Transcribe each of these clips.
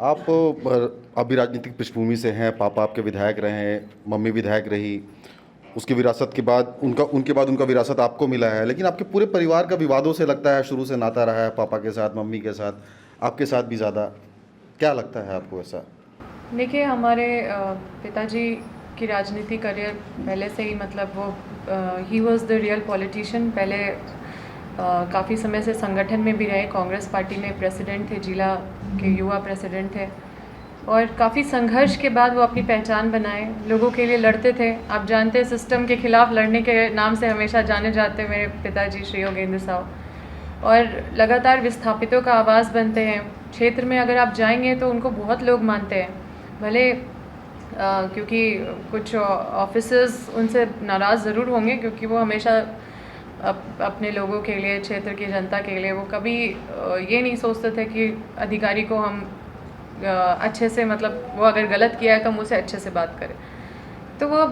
आप अभी राजनीतिक पृष्ठभूमि से हैं, पापा आपके विधायक रहे हैं, मम्मी विधायक रही, उसकी विरासत के बाद उनका विरासत आपको मिला है, लेकिन आपके पूरे परिवार का विवादों से लगता है शुरू से नाता रहा है, पापा के साथ, मम्मी के साथ, आपके साथ भी ज़्यादा। क्या लगता है आपको ऐसा? देखिए, हमारे पिताजी की राजनीति करियर पहले से ही मतलब वो he was the real politician. पहले काफ़ी समय से संगठन में भी रहे, कांग्रेस पार्टी में प्रेसिडेंट थे, जिला के युवा प्रेसिडेंट थे, और काफ़ी संघर्ष के बाद वो अपनी पहचान बनाए, लोगों के लिए लड़ते थे। आप जानते हैं, सिस्टम के खिलाफ लड़ने के नाम से हमेशा जाने जाते मेरे पिताजी श्री योगेंद्र साहब, और लगातार विस्थापितों का आवाज़ बनते हैं। क्षेत्र में अगर आप जाएंगे तो उनको बहुत लोग मानते हैं, भले क्योंकि कुछ ऑफिसर्स उनसे नाराज़ ज़रूर होंगे, क्योंकि वो हमेशा अपने लोगों के लिए, क्षेत्र की जनता के लिए, वो कभी ये नहीं सोचते थे कि अधिकारी को हम अच्छे से, मतलब वो अगर गलत किया है तो हम उसे अच्छे से बात करें। तो वो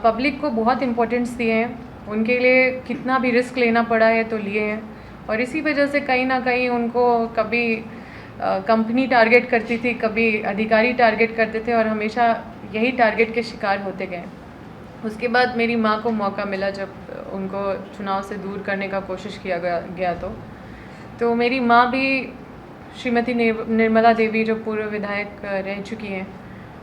पब्लिक को बहुत इम्पोर्टेंस दिए हैं, उनके लिए कितना भी रिस्क लेना पड़ा है तो लिए हैं, और इसी वजह से कहीं ना कहीं उनको कभी कंपनी टारगेट करती थी, कभी अधिकारी टारगेट करते थे, और हमेशा यही टारगेट के शिकार होते गए। उसके बाद मेरी माँ को मौका मिला, जब उनको चुनाव से दूर करने का कोशिश किया गया तो मेरी माँ भी, श्रीमती निर्मला देवी जो पूर्व विधायक रह चुकी हैं,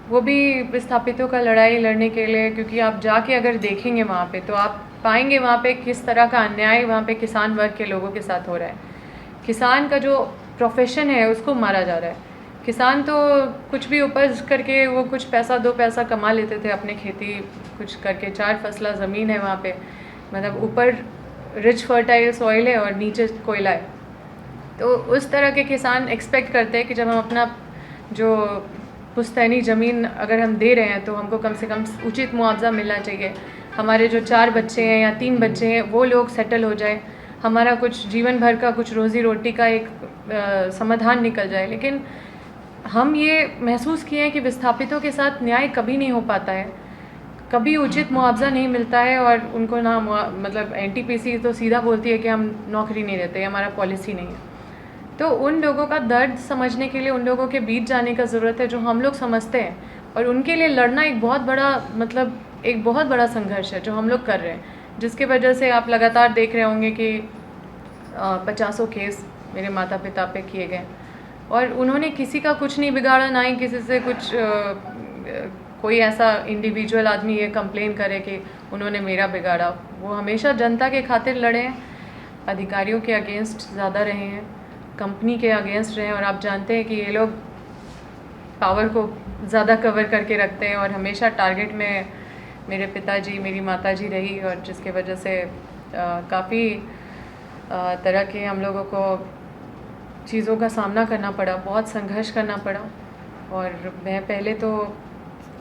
वो भी विस्थापितों का लड़ाई लड़ने के लिए, क्योंकि आप जाके अगर देखेंगे वहाँ पे तो आप पाएंगे वहाँ पे किस तरह का अन्याय वहाँ पे किसान वर्ग के लोगों के साथ हो रहा है। किसान का जो प्रोफेशन है उसको मारा जा रहा है। किसान तो कुछ भी उपज करके वो कुछ पैसा, 2 पैसा कमा लेते थे अपने खेती कुछ करके। 4 फसला ज़मीन है वहाँ पे, मतलब ऊपर रिच फर्टाइल सॉइल है और नीचे कोयला है। तो उस तरह के किसान एक्सपेक्ट करते हैं कि जब हम अपना जो पुश्तैनी ज़मीन अगर हम दे रहे हैं तो हमको कम से कम उचित मुआवजा मिलना चाहिए। हमारे जो 4 बच्चे हैं या 3 बच्चे हैं वो लोग सेटल हो जाए, हमारा कुछ जीवन भर का कुछ रोज़ी रोटी का एक समाधान निकल जाए। लेकिन हम ये महसूस किए हैं कि विस्थापितों के साथ न्याय कभी नहीं हो पाता है, कभी उचित मुआवजा नहीं मिलता है, और उनको ना मतलब एनटीपीसी तो सीधा बोलती है कि हम नौकरी नहीं देते, हमारा पॉलिसी नहीं है। तो उन लोगों का दर्द समझने के लिए उन लोगों के बीच जाने का ज़रूरत है जो हम लोग समझते हैं, और उनके लिए लड़ना एक बहुत बड़ा, मतलब एक बहुत बड़ा संघर्ष है जो हम लोग कर रहे हैं, जिसकी वजह से आप लगातार देख रहे होंगे कि 50 केस मेरे माता पिता पे किए गए, और उन्होंने किसी का कुछ नहीं बिगाड़ा, ना ही किसी से कुछ कोई ऐसा इंडिविजुअल आदमी ये कंप्लेन करे कि उन्होंने मेरा बिगाड़ा। वो हमेशा जनता के खातिर लड़े हैं, अधिकारियों के अगेंस्ट ज़्यादा रहे हैं, कंपनी के अगेंस्ट रहे हैं, और आप जानते हैं कि ये लोग पावर को ज़्यादा कवर करके रखते हैं, और हमेशा टारगेट में मेरे पिताजी, मेरी माताजी रही, और जिसके वजह से काफ़ी तरह के हम लोगों को चीज़ों का सामना करना पड़ा, बहुत संघर्ष करना पड़ा। और मैं पहले तो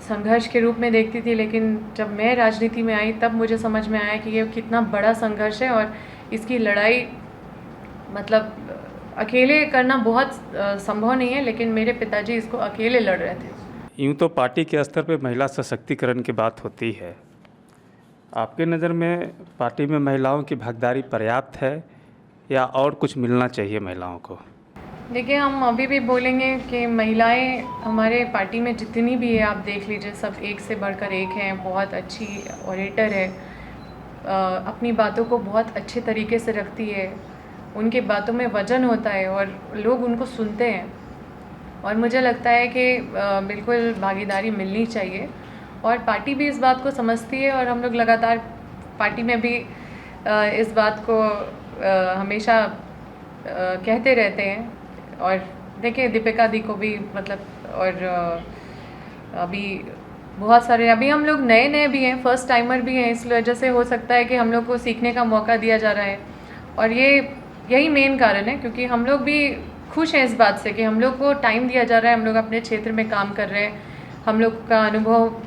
संघर्ष के रूप में देखती थी, लेकिन जब मैं राजनीति में आई तब मुझे समझ में आया कि ये कितना बड़ा संघर्ष है, और इसकी लड़ाई मतलब अकेले करना बहुत संभव नहीं है, लेकिन मेरे पिताजी इसको अकेले लड़ रहे थे। यूँ तो पार्टी के स्तर पर महिला सशक्तिकरण की बात होती है, आपके नज़र में पार्टी में महिलाओं की भागीदारी पर्याप्त है या और कुछ मिलना चाहिए महिलाओं को? देखिए, हम अभी भी बोलेंगे कि महिलाएं हमारे पार्टी में जितनी भी है, आप देख लीजिए, सब एक से बढ़कर एक हैं। बहुत अच्छी ऑरेटर है, अपनी बातों को बहुत अच्छे तरीके से रखती है, उनके बातों में वजन होता है और लोग उनको सुनते हैं, और मुझे लगता है कि बिल्कुल भागीदारी मिलनी चाहिए, और पार्टी भी इस बात को समझती है, और हम लोग लगातार पार्टी में भी इस बात को हमेशा कहते रहते हैं। और देखिए, दीपिका दी को भी मतलब, और अभी बहुत सारे, अभी हम लोग नए नए भी हैं, फर्स्ट टाइमर भी हैं, इस वजह से हो सकता है कि हम लोग को सीखने का मौका दिया जा रहा है, और यही मेन कारण है, क्योंकि हम लोग भी खुश हैं इस बात से कि हम लोग को टाइम दिया जा रहा है, हम लोग अपने क्षेत्र में काम कर रहे हैं, हम लोग का अनुभव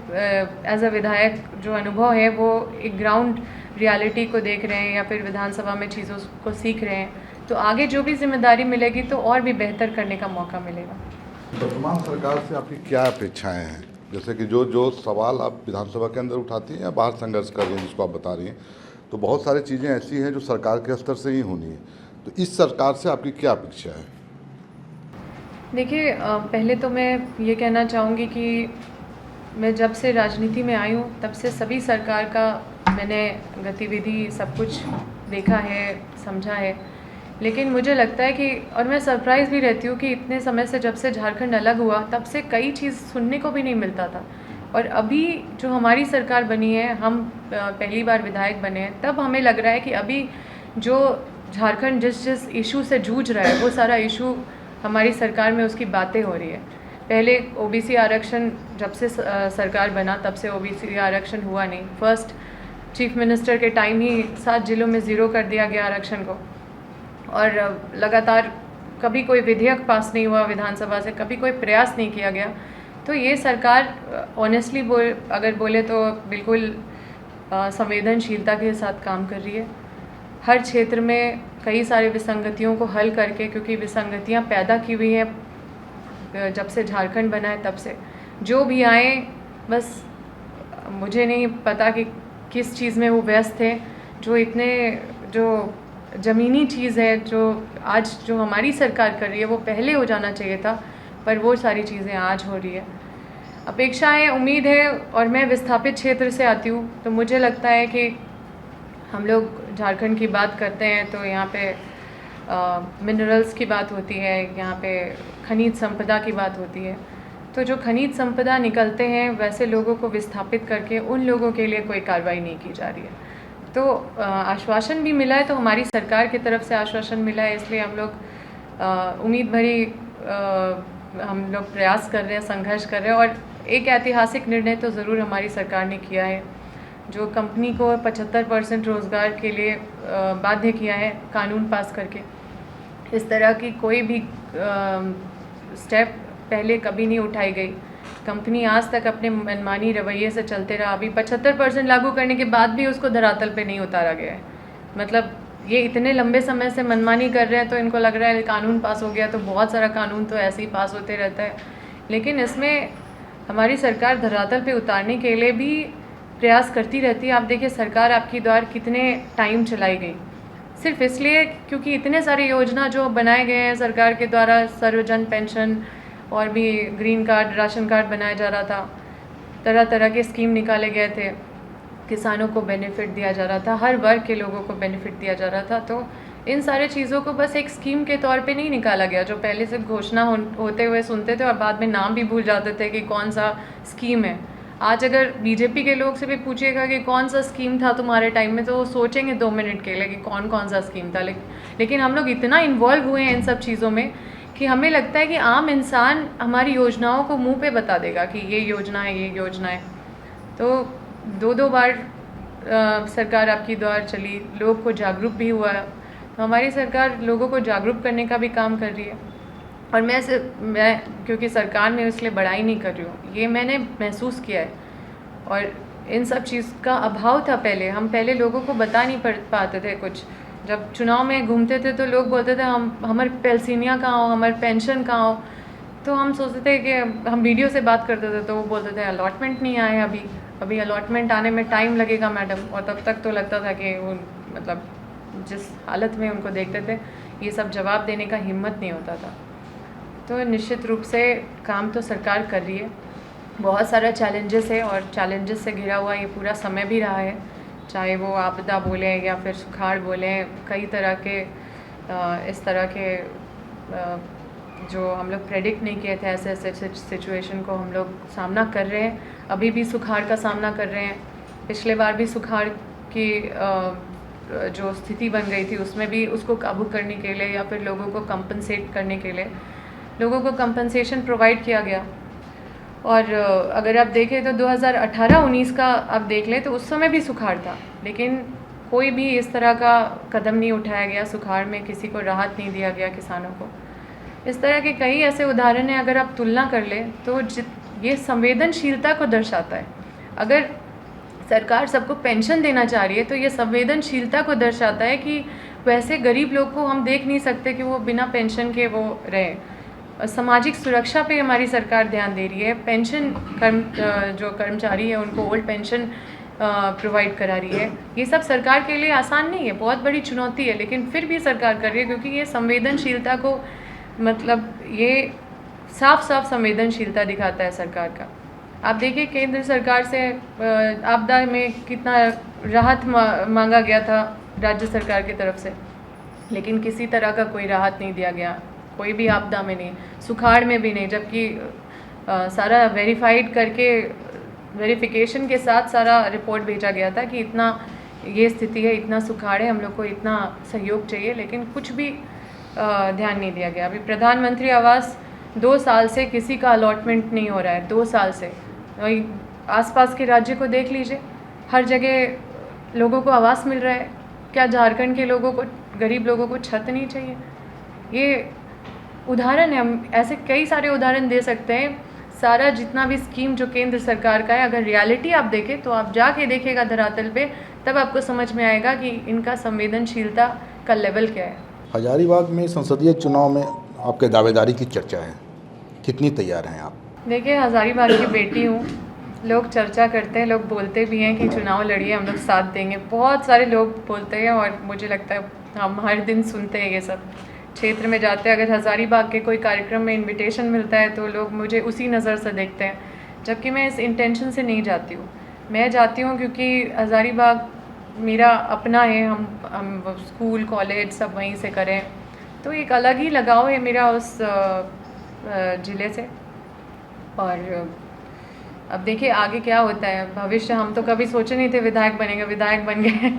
एज अ विधायक जो अनुभव है वो एक ग्राउंड रियलिटी को देख रहे हैं, या फिर विधानसभा में चीज़ों को सीख रहे हैं, तो आगे जो भी जिम्मेदारी मिलेगी तो और भी बेहतर करने का मौका मिलेगा। वर्तमान सरकार से आपकी क्या अपेक्षाएं हैं? जैसे कि जो सवाल आप विधानसभा के अंदर उठाती हैं या बाहर संघर्ष कर रही हैं, जिसको आप बता रही हैं, तो बहुत सारी चीज़ें ऐसी हैं जो सरकार के स्तर से ही होनी है, तो इस सरकार से आपकी क्या अपेक्षा है? देखिए पहले तो मैं ये कहना चाहूँगी कि मैं जब से राजनीति में आई हूँ तब से सभी सरकार का मैंने गतिविधि सब कुछ देखा है, समझा है। लेकिन मुझे लगता है कि और मैं सरप्राइज़ भी रहती हूँ कि इतने समय से जब से झारखंड अलग हुआ तब से कई चीज़ सुनने को भी नहीं मिलता था। और अभी जो हमारी सरकार बनी है, हम पहली बार विधायक बने हैं, तब हमें लग रहा है कि अभी जो झारखंड जिस इशू से जूझ रहा है वो सारा इशू हमारी सरकार में उसकी बातें हो रही है। पहले ओबीसी आरक्षण जब से सरकार बना तब से ओबीसी आरक्षण हुआ नहीं। फर्स्ट चीफ मिनिस्टर के टाइम ही 7 जिलों में ज़ीरो कर दिया गया आरक्षण को, और लगातार कभी कोई विधेयक पास नहीं हुआ विधानसभा से, कभी कोई प्रयास नहीं किया गया। तो ये सरकार ऑनेस्टली अगर बोले तो बिल्कुल संवेदनशीलता के साथ काम कर रही है। हर क्षेत्र में कई सारे विसंगतियों को हल करके, क्योंकि विसंगतियां पैदा की हुई हैं जब से झारखंड बना है तब से, जो भी आए बस मुझे नहीं पता कि किस चीज़ में वो व्यस्त थे, जो इतने जो ज़मीनी चीज़ है जो आज जो हमारी सरकार कर रही है वो पहले हो जाना चाहिए था, पर वो सारी चीज़ें आज हो रही है। अपेक्षाएं, उम्मीद है, और मैं विस्थापित क्षेत्र से आती हूँ तो मुझे लगता है कि हम लोग झारखंड की बात करते हैं तो यहाँ पे मिनरल्स की बात होती है, यहाँ पे खनिज संपदा की बात होती है। तो जो खनिज संपदा निकलते हैं वैसे लोगों को विस्थापित करके उन लोगों के लिए कोई कार्रवाई नहीं की जा रही है। तो आश्वासन भी मिला है, तो हमारी सरकार की तरफ से आश्वासन मिला है, इसलिए हम लोग उम्मीद भरी हम लोग प्रयास कर रहे हैं, संघर्ष कर रहे हैं। और एक ऐतिहासिक निर्णय तो ज़रूर हमारी सरकार ने किया है, जो कंपनी को 75% रोज़गार के लिए बाध्य किया है कानून पास करके। इस तरह की कोई भी स्टेप पहले कभी नहीं उठाई गई। कंपनी आज तक अपने मनमानी रवैये से चलते रहा। अभी 75% लागू करने के बाद भी उसको धरातल पे नहीं उतारा गया है। मतलब ये इतने लंबे समय से मनमानी कर रहे हैं तो इनको लग रहा है कानून पास हो गया तो बहुत सारा कानून तो ऐसे ही पास होते रहता है। लेकिन इसमें हमारी सरकार धरातल पे उतारने के लिए भी प्रयास करती रहती है। आप देखिए सरकार आपकी द्वार कितने टाइम चलाई गई, सिर्फ इसलिए क्योंकि इतने सारे योजना जो बनाए गए हैं सरकार के द्वारा, सर्वजन पेंशन और भी ग्रीन कार्ड, राशन कार्ड बनाया जा रहा था, तरह तरह के स्कीम निकाले गए थे, किसानों को बेनिफिट दिया जा रहा था, हर वर्ग के लोगों को बेनिफिट दिया जा रहा था। तो इन सारे चीज़ों को बस एक स्कीम के तौर पे नहीं निकाला गया, जो पहले से घोषणा होते हुए सुनते थे और बाद में नाम भी भूल जाते थे कि कौन सा स्कीम है। आज अगर बीजेपी के लोग से भी पूछिएगा कि कौन सा स्कीम था तुम्हारे टाइम में, तो वो सोचेंगे 2 मिनट के लिए कि कौन कौन सा स्कीम था। लेकिन हम लोग इतना इन्वॉल्व हुए हैं इन सब चीज़ों में कि हमें लगता है कि आम इंसान हमारी योजनाओं को मुंह पे बता देगा कि ये योजना है, ये योजना है। तो 2-2 बार सरकार आपकी द्वार चली, लोग को जागरूक भी हुआ। तो हमारी सरकार लोगों को जागरूक करने का भी काम कर रही है। और मैं क्योंकि सरकार में इसलिए बड़ाई नहीं कर रही हूँ, ये मैंने महसूस किया है। और इन सब चीज़ का अभाव था पहले। हम पहले लोगों को बता नहीं पाते थे कुछ। जब चुनाव में घूमते थे तो लोग बोलते थे हमारे पेंशनियाँ कहाँ हो, हमारे पेंशन कहाँ हो। तो हम सोचते थे कि हम वीडियो से बात करते थे तो वो बोलते थे अलॉटमेंट नहीं आए अभी अलॉटमेंट आने में टाइम लगेगा मैडम। और तब तक तो लगता था कि वो मतलब जिस हालत में उनको देखते थे ये सब जवाब देने का हिम्मत नहीं होता था। तो निश्चित रूप से काम तो सरकार कर रही है। बहुत सारा चैलेंजेस है और चैलेंजेस से घिरा हुआ ये पूरा समय भी रहा है, चाहे वो आपदा बोले या फिर सुखाड़ बोले। कई तरह के इस तरह के जो हम लोग प्रेडिक्ट नहीं किए थे, ऐसे सिचुएशन को हम लोग सामना कर रहे हैं। अभी भी सुखाड़ का सामना कर रहे हैं। पिछले बार भी सुखाड़ की जो स्थिति बन गई थी उसमें भी उसको काबू करने के लिए या फिर लोगों को कंपनसेट करने के लिए लोगों को कंपनसेशन प्रोवाइड किया गया। और अगर आप देखें तो 2018-19 का आप देख लें तो उस समय भी सुखाड़ था, लेकिन कोई भी इस तरह का कदम नहीं उठाया गया। सुखाड़ में किसी को राहत नहीं दिया गया किसानों को। इस तरह के कई ऐसे उदाहरण हैं। अगर आप तुलना कर लें तो ये संवेदनशीलता को दर्शाता है। अगर सरकार सबको पेंशन देना चाह रही है तो ये संवेदनशीलता को दर्शाता है कि वैसे गरीब लोग को हम देख नहीं सकते कि वो बिना पेंशन के वो रहे। सामाजिक सुरक्षा पे हमारी सरकार ध्यान दे रही है। पेंशन जो कर्मचारी है उनको ओल्ड पेंशन प्रोवाइड करा रही है। ये सब सरकार के लिए आसान नहीं है, बहुत बड़ी चुनौती है, लेकिन फिर भी सरकार कर रही है क्योंकि ये संवेदनशीलता को मतलब ये साफ साफ संवेदनशीलता दिखाता है सरकार का। आप देखिए केंद्र सरकार से आपदा में कितना राहत मांगा गया था राज्य सरकार की तरफ से, लेकिन किसी तरह का कोई राहत नहीं दिया गया, कोई भी आपदा में नहीं, सुखाड़ में भी नहीं, जबकि सारा वेरीफाइड करके वेरिफिकेशन के साथ सारा रिपोर्ट भेजा गया था कि इतना ये स्थिति है, इतना सुखाड़ है, हम लोग को इतना सहयोग चाहिए, लेकिन कुछ भी ध्यान नहीं दिया गया। अभी प्रधानमंत्री आवास 2 साल से किसी का अलॉटमेंट नहीं हो रहा है, 2 साल से। वही आसपास के राज्य को देख लीजिए, हर जगह लोगों को आवास मिल रहा है। क्या झारखंड के लोगों को, गरीब लोगों को छत नहीं चाहिए? ये उदाहरण है, हम ऐसे कई सारे उदाहरण दे सकते हैं। सारा जितना भी स्कीम जो केंद्र सरकार का है, अगर रियलिटी आप देखें तो आप जाके देखिएगा धरातल पे, तब आपको समझ में आएगा कि इनका संवेदनशीलता का लेवल क्या है। हजारीबाग में संसदीय चुनाव में आपके दावेदारी की चर्चा है, कितनी तैयार हैं आप? देखिए, हजारीबाग की बेटी हूँ, लोग चर्चा करते हैं, लोग बोलते भी हैं कि चुनाव लड़िए, हम लोग साथ देंगे। बहुत सारे लोग बोलते हैं और मुझे लगता है हम हर दिन सुनते हैं ये सब। क्षेत्र में जाते हैं, अगर हजारीबाग के कोई कार्यक्रम में इनविटेशन मिलता है तो लोग मुझे उसी नज़र से देखते हैं, जबकि मैं इस इंटेंशन से नहीं जाती हूँ। मैं जाती हूँ क्योंकि हजारीबाग मेरा अपना है, हम स्कूल कॉलेज सब वहीं से करें, तो एक अलग ही लगाव है मेरा उस ज़िले से। और अब देखिए आगे क्या होता है, भविष्य हम तो कभी सोचे नहीं थे विधायक बनेंगे, विधायक बन गए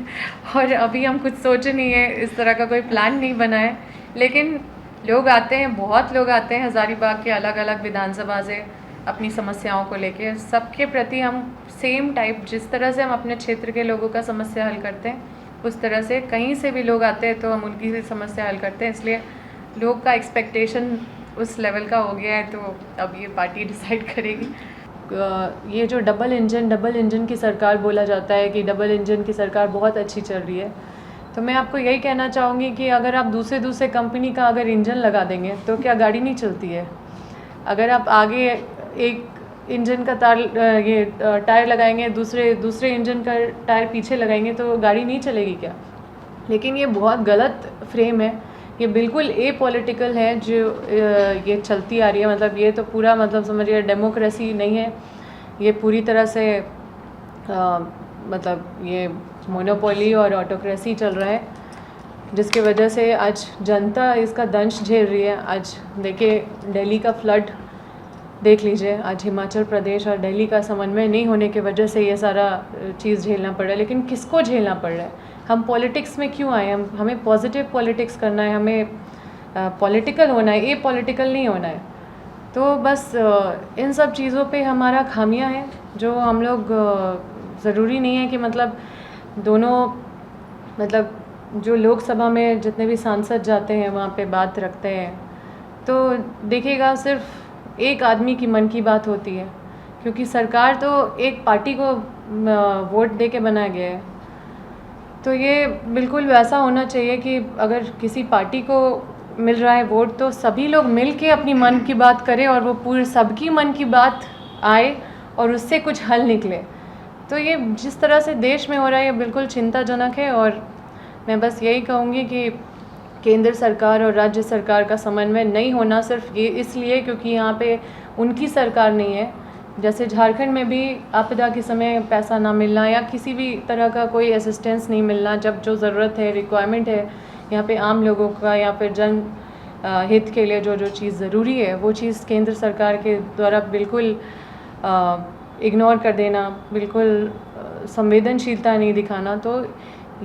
और अभी हम कुछ सोचे नहीं है, इस तरह का कोई प्लान नहीं बना है। लेकिन लोग आते हैं, बहुत लोग आते हैं हजारीबाग के अलग अलग विधानसभा से अपनी समस्याओं को लेके। सबके प्रति हम सेम टाइप, जिस तरह से हम अपने क्षेत्र के लोगों का समस्या हल करते हैं, उस तरह से कहीं से भी लोग आते हैं तो हम उनकी समस्या हल करते हैं। इसलिए लोग का एक्सपेक्टेशन उस लेवल का हो गया है, तो अब ये पार्टी डिसाइड करेगी। ये जो डबल इंजन की सरकार बोला जाता है कि डबल इंजन की सरकार बहुत अच्छी चल रही है, तो मैं आपको यही कहना चाहूँगी कि अगर आप दूसरे कंपनी का अगर इंजन लगा देंगे तो क्या गाड़ी नहीं चलती है? अगर आप आगे एक इंजन का टायर लगाएंगे, दूसरे इंजन का टायर पीछे लगाएंगे तो गाड़ी नहीं चलेगी क्या? लेकिन ये बहुत गलत फ्रेम है, ये बिल्कुल पॉलिटिकल है जो ये चलती आ रही है। मतलब ये तो पूरा, मतलब समझिए डेमोक्रेसी नहीं है, ये पूरी तरह से मतलब ये मोनोपोली और ऑटोक्रेसी चल रहा है, जिसके वजह से आज जनता इसका दंश झेल रही है। आज देखिए दिल्ली का फ्लड देख लीजिए, आज हिमाचल प्रदेश और दिल्ली का समन्वय नहीं होने की वजह से ये सारा चीज़ झेलना पड़ रहा है। लेकिन किसको झेलना पड़ रहा है? हम पॉलिटिक्स में क्यों आए? हमें पॉजिटिव पॉलिटिक्स करना है, हमें पॉलिटिकल होना है, पॉलिटिकल नहीं होना है। तो बस इन सब चीज़ों पे हमारा खामियां हैं, जो हम लोग ज़रूरी नहीं है कि मतलब दोनों, मतलब जो लोकसभा में जितने भी सांसद जाते हैं वहाँ पे बात रखते हैं, तो देखिएगा सिर्फ एक आदमी की मन की बात होती है, क्योंकि सरकार तो एक पार्टी को वोट दे के बनाया गया है। तो ये बिल्कुल वैसा होना चाहिए कि अगर किसी पार्टी को मिल रहा है वोट, तो सभी लोग मिल के अपनी मन की बात करें और वो पूरी सबकी मन की बात आए और उससे कुछ हल निकले। तो ये जिस तरह से देश में हो रहा है, ये बिल्कुल चिंताजनक है। और मैं बस यही कहूँगी कि केंद्र सरकार और राज्य सरकार का समन्वय नहीं होना सिर्फ ये इसलिए क्योंकि यहाँ पे उनकी सरकार नहीं है। जैसे झारखंड में भी आपदा के समय पैसा ना मिलना या किसी भी तरह का कोई असिस्टेंस नहीं मिलना, जब जो ज़रूरत है, रिक्वायरमेंट है यहाँ पे आम लोगों का या फिर जन हित के लिए जो चीज़ ज़रूरी है, वो चीज़ केंद्र सरकार के द्वारा बिल्कुल इग्नोर कर देना, बिल्कुल संवेदनशीलता नहीं दिखाना, तो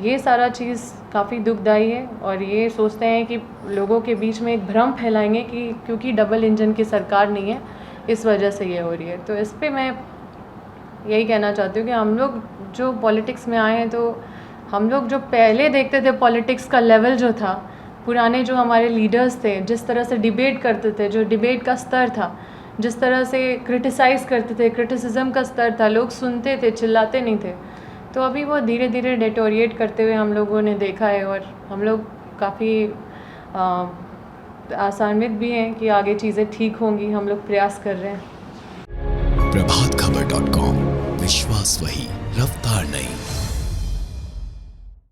ये सारा चीज़ काफ़ी दुखदाई है। और ये सोचते हैं कि लोगों के बीच में एक भ्रम फैलाएंगे कि क्योंकि डबल इंजन की सरकार नहीं है इस वजह से ये हो रही है। तो इस पे मैं यही कहना चाहती हूँ कि हम लोग जो पॉलिटिक्स में आए हैं, तो हम लोग जो पहले देखते थे पॉलिटिक्स का लेवल जो था, पुराने जो हमारे लीडर्स थे, जिस तरह से डिबेट करते थे, जो डिबेट का स्तर था, जिस तरह से क्रिटिसाइज़ करते थे, क्रिटिसिज्म का स्तर था, लोग सुनते थे, चिल्लाते नहीं थे, तो अभी वो धीरे धीरे डेटोरिएट करते हुए हम लोगों ने देखा है। और हम लोग काफ़ी आशान्वित भी हैं कि आगे चीज़ें ठीक होंगी, हम लोग प्रयास कर रहे हैं। प्रभातखबर.com, विश्वास वही, रफ्तार नहीं।